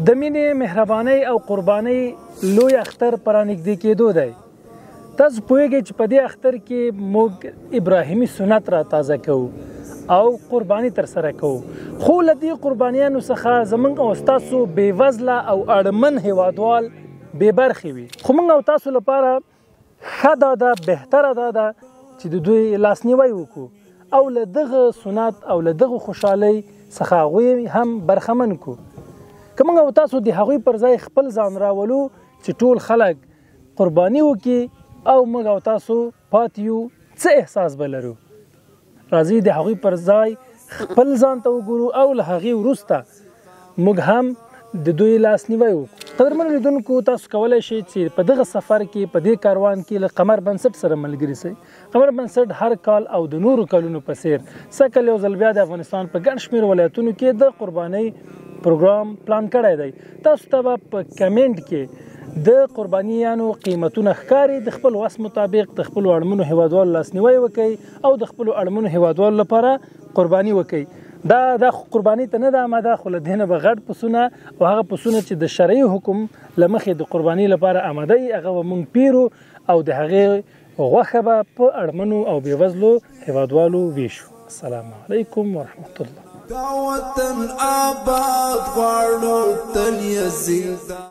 د مینې، مهربانۍ او قربانۍ لوی اختر په رانږدې کېدو دی. تاسو پوهیږئ چې په دې اختر کې موږ ابراهیمي سنت را تازه کوو او قرباني ترسره کوو. خو له دې قربانیانو څخه زموږ او ستاسو بېوزله او اړمن هیوادوال بې برخې وي. خو موږ او تاسو لپاره ښه دا ده، بهتره دا ده چې د دوی لاسنیوی وکړو او له دغه سنت او له دغه خوشحالۍ څخه هغوی هم برخمن کړو. که موږ او تاسو د هغوی پر ځای خپل ځان راولو چې ټول خلک قرباني وکړي او موږ او تاسو پاتې یو، څه احساس به لرو؟ راځئ د هغوی پر ځای خپل ځان ته وګورو او له هغې وروسته موږ هم د دوی لاسنیوی وکړو. قدرمنو لیدونکو، تاسو کولی شئ چې په دغه سفر کې، په دې کاروان کې له قمر بنسټ سره ملګري شئ. قمر بنسټ هر کال او د نورو کلونو په څیر سږ کال یو ځل بیا د افغانستان په ګڼ شمېر ولایتونو کې د قربانۍ پروګرام پلان کړی دی. تاسو ته به په کمنټ کې د قربانیانو قیمتونه ښکاري. د خپل وس مطابق د خپلو اړمنو هیوادوالو لاسنیوی وکړئ او د خپلو اړمنو هیوادوالو لپاره قرباني وکړئ. دا قرباني ته نه ده آماده، خو له دې نه به غټ پسونه او هغه پسونه چې د شرعي حکم له مخې د قرباني لپاره آماده وي هغه به موږ پیرو او د هغې غوښه به په اړمنو او بېوزلو هیوادوالو ویشو. السلام علیکم ورحمت الله.